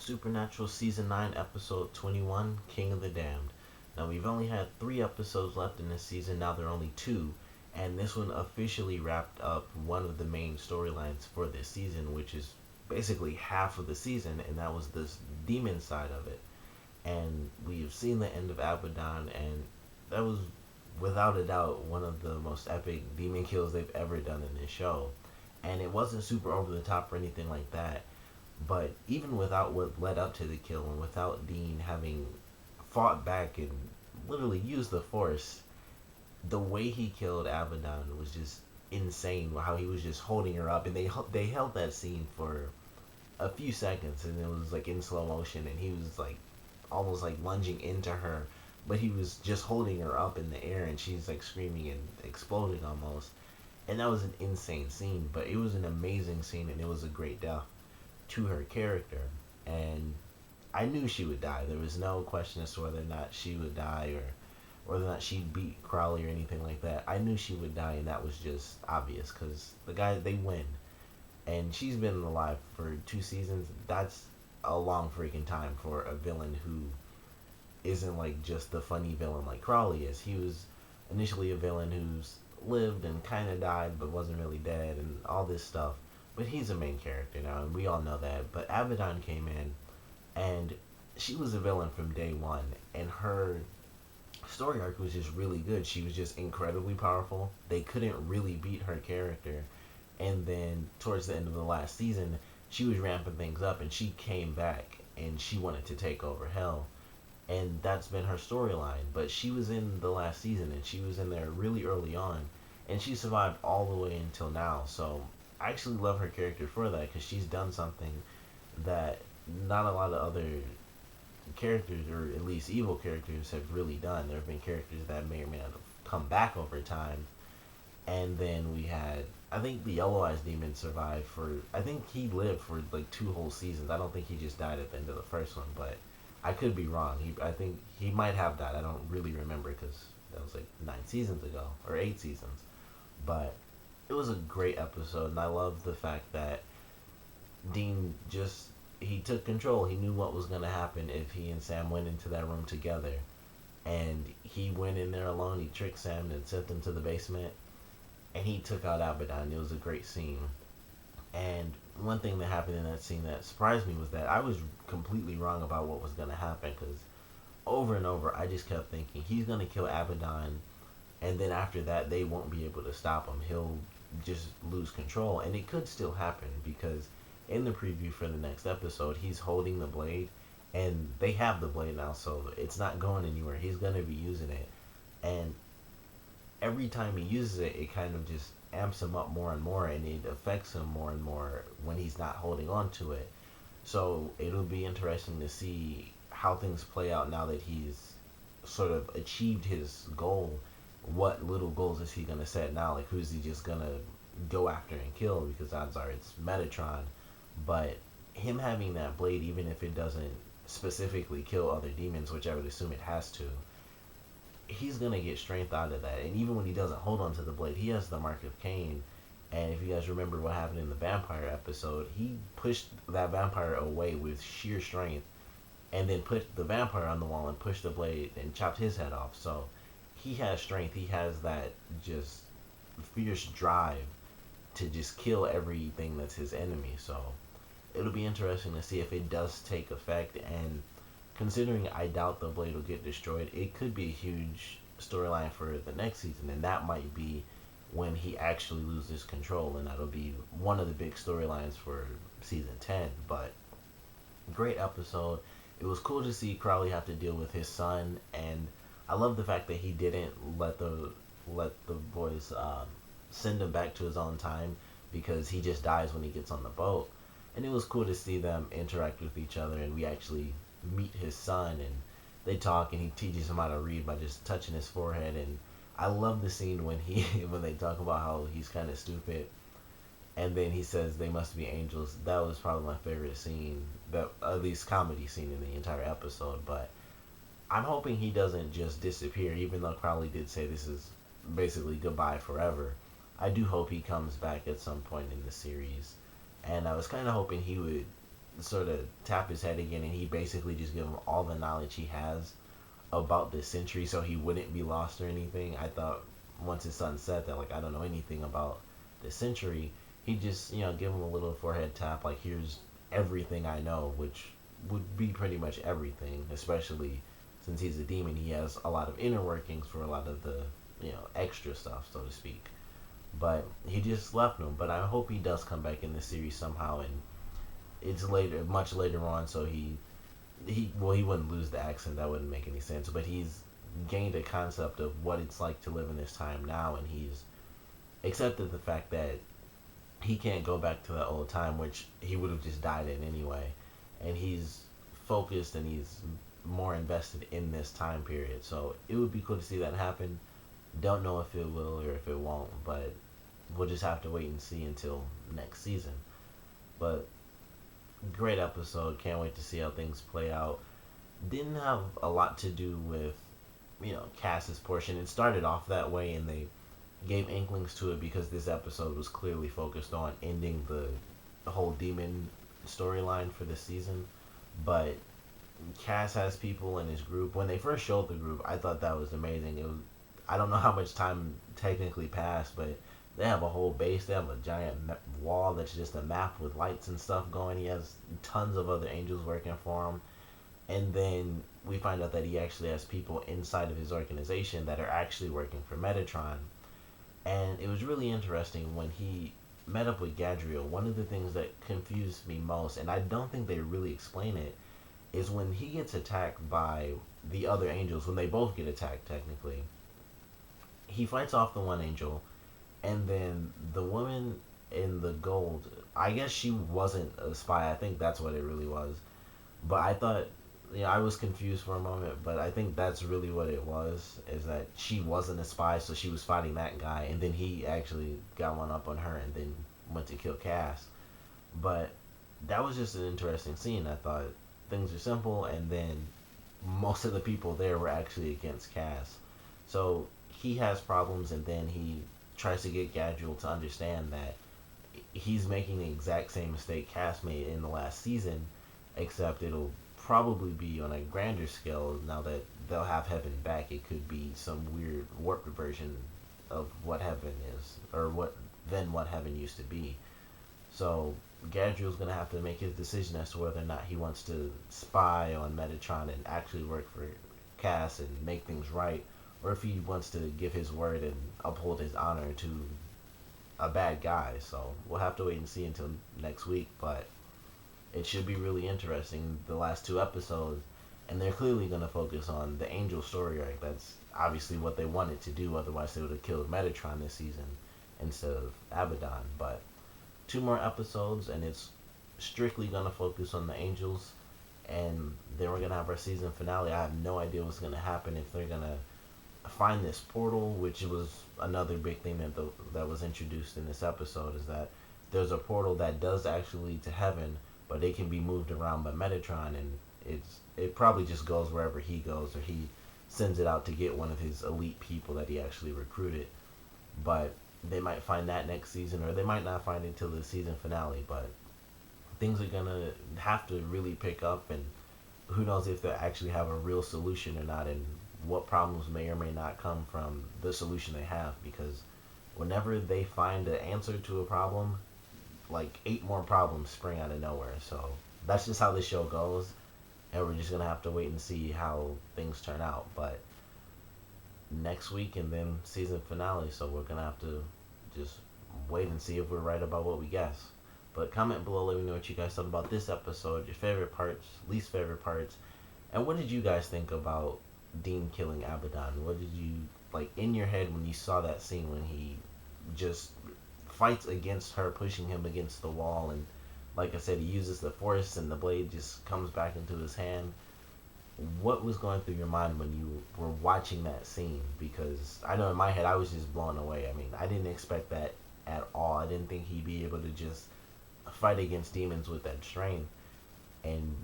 Supernatural Season 9, Episode 21, King of the Damned. Now, we've only had 3 episodes left in this season, now there are only 2, and this one officially wrapped up one of the main storylines for this season, which is basically half of the season, and that was this demon side of it. And we've seen the end of Abaddon, and that was without a doubt one of the most epic demon kills they've ever done in this show. And it wasn't super over the top or anything like that. But even without what led up to the kill and without Dean having fought back and literally used the force, the way he killed Abaddon was just insane. How he was just holding her up, and they held that scene for a few seconds, and it was like in slow motion, and he was like almost like lunging into her, but he was just holding her up in the air, and she's like screaming and exploding almost. And that was an insane scene, but it was an amazing scene, and it was a great death to her character. And I knew she would die. There was no question as to whether or not she would die or whether or not she'd beat Crowley or anything like that. I knew she would die, and that was just obvious because the guy, they win. And she's been alive for 2 seasons. That's a long freaking time for a villain who isn't like just the funny villain like Crowley is. He was initially a villain who's lived and kind of died but wasn't really dead and all this stuff. But he's a main character now, and we all know that. But Abaddon came in, and she was a villain from day one, and her story arc was just really good. She was just incredibly powerful. They couldn't really beat her character. And then towards the end of the last season, she was ramping things up, and she came back, and she wanted to take over Hell. And that's been her storyline. But she was in the last season, and she was in there really early on, and she survived all the way until now. So I actually love her character for that, because she's done something that not a lot of other characters, or at least evil characters, have really done. There have been characters that may or may not have come back over time. And then we had, I think the Yellow Eyes Demon survived for, I think he lived for like 2 whole seasons. I don't think he just died at the end of the first one, but I could be wrong. I think he might have died. I don't really remember because that was like 9 seasons ago, or 8 seasons. But it was a great episode, and I love the fact that Dean just, he took control. He knew what was going to happen if he and Sam went into that room together. And he went in there alone. He tricked Sam and sent them to the basement. And he took out Abaddon. It was a great scene. And one thing that happened in that scene that surprised me was that I was completely wrong about what was going to happen. Because over and over, I just kept thinking, he's going to kill Abaddon. And then after that, they won't be able to stop him. He'll just lose control. And it could still happen because in the preview for the next episode, he's holding the blade, and they have the blade now, so it's not going anywhere. He's going to be using it, and every time he uses it, it kind of just amps him up more and more, and it affects him more and more when he's not holding on to it. So it'll be interesting to see how things play out now that he's sort of achieved his goal. What little goals is he going to set now? Like, who's he just going to go after and kill? Because odds are it's Metatron. But him having that blade, even if it doesn't specifically kill other demons, which I would assume it has to, he's going to get strength out of that. And even when he doesn't hold on to the blade, he has the Mark of Cain. And if you guys remember what happened in the vampire episode, he pushed that vampire away with sheer strength, and then put the vampire on the wall and pushed the blade and chopped his head off. So he has strength. He has that just fierce drive to just kill everything that's his enemy. So it'll be interesting to see if it does take effect. And considering I doubt the blade will get destroyed, it could be a huge storyline for the next season, and that might be when he actually loses control, and that'll be one of the big storylines for season 10. But great episode. It was cool to see Crowley have to deal with his son, and I love the fact that he didn't let the boys send him back to his own time, because he just dies when he gets on the boat. And it was cool to see them interact with each other, and we actually meet his son, and they talk, and he teaches him how to read by just touching his forehead. And I love the scene when he when they talk about how he's kind of stupid, and then he says they must be angels. That was probably my favorite scene, that at least comedy scene in the entire episode. But I'm hoping he doesn't just disappear, even though Crowley did say this is basically goodbye forever. I do hope he comes back at some point in the series, and I was kind of hoping he would sort of tap his head again, and he basically just give him all the knowledge he has about this century, so he wouldn't be lost or anything. I thought once his son said that, like, I don't know anything about the century, he just, give him a little forehead tap, like, here's everything I know, which would be pretty much everything, especially since he's a demon. He has a lot of inner workings for a lot of the, extra stuff, so to speak. But he just left him. But I hope he does come back in the series somehow, and it's later, much later on, so he wouldn't lose the accent. That wouldn't make any sense. But he's gained a concept of what it's like to live in this time now, and he's accepted the fact that he can't go back to that old time, which he would have just died in anyway. And he's focused and he's more invested in this time period. So it would be cool to see that happen. Don't know if it will or if it won't, but we'll just have to wait and see until next season. But great episode. Can't wait to see how things play out. Didn't have a lot to do with, Cass's portion. It started off that way, and they gave inklings to it because this episode was clearly focused on ending the whole demon storyline for this season. But Cass has people in his group. When they first showed the group, I thought that was amazing. It was, I don't know how much time technically passed, but they have a whole base. They have a giant wall that's just a map with lights and stuff going. He has tons of other angels working for him. And then we find out that he actually has people inside of his organization that are actually working for Metatron. And it was really interesting when he met up with Gadriel. One of the things that confused me most, and I don't think they really explain it, is when he gets attacked by the other angels, when they both get attacked technically, he fights off the one angel, and then the woman in the gold, I guess she wasn't a spy. I think that's what it really was. But I thought, I was confused for a moment, but I think that's really what it was, is that she wasn't a spy, so she was fighting that guy, and then he actually got one up on her and then went to kill Cass. But that was just an interesting scene. I thought things are simple, and then most of the people there were actually against Cass. So he has problems, and then he tries to get Gadriel to understand that he's making the exact same mistake Cass made in the last season, except it'll probably be on a grander scale. Now that they'll have heaven back, it could be some weird warped version of what heaven is, or what heaven used to be. So Gadriel's gonna have to make his decision as to whether or not he wants to spy on Metatron and actually work for Cass and make things right, or if he wants to give his word and uphold his honor to a bad guy. So we'll have to wait and see until next week, but it should be really interesting, the last two episodes, and they're clearly going to focus on the angel story arc. That's obviously what they wanted to do, otherwise they would have killed Metatron this season instead of Abaddon. But two more episodes, and it's strictly going to focus on the angels, and then we're going to have our season finale. I have no idea what's going to happen, if they're going to find this portal, which was another big thing that was introduced in this episode, is that there's a portal that does actually lead to heaven, but it can be moved around by Metatron, and it probably just goes wherever he goes, or he sends it out to get one of his elite people that he actually recruited. But they might find that next season, or they might not find it till the season finale. But things are gonna have to really pick up, and who knows if they actually have a real solution or not, and what problems may or may not come from the solution they have. Because whenever they find an answer to a problem, like 8 more problems spring out of nowhere. So that's just how this show goes, and we're just gonna have to wait and see how things turn out. But next week, and then season finale, so we're gonna have to just wait and see if we're right about what we guess. But comment below, let me know what you guys thought about this episode, your favorite parts, least favorite parts, and what did you guys think about Dean killing Abaddon? What did you, like, in your head when you saw that scene when he just fights against her, pushing him against the wall, and like I said, he uses the force and the blade just comes back into his hand? What was going through your mind when you were watching that scene? Because I know in my head I was just blown away. I mean, I didn't expect that at all. I didn't think he'd be able to just fight against demons with that strength, and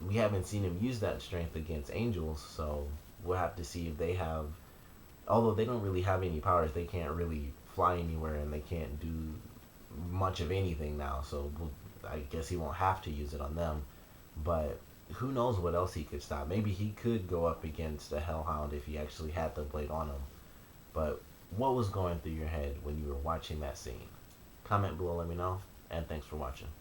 we haven't seen him use that strength against angels, so we'll have to see if they have, although they don't really have any powers, they can't really fly anywhere, and they can't do much of anything now, so we'll I guess he won't have to use it on them. But who knows what else he could stop? Maybe he could go up against the Hellhound if he actually had the blade on him. But what was going through your head when you were watching that scene? Comment below, let me know, and thanks for watching.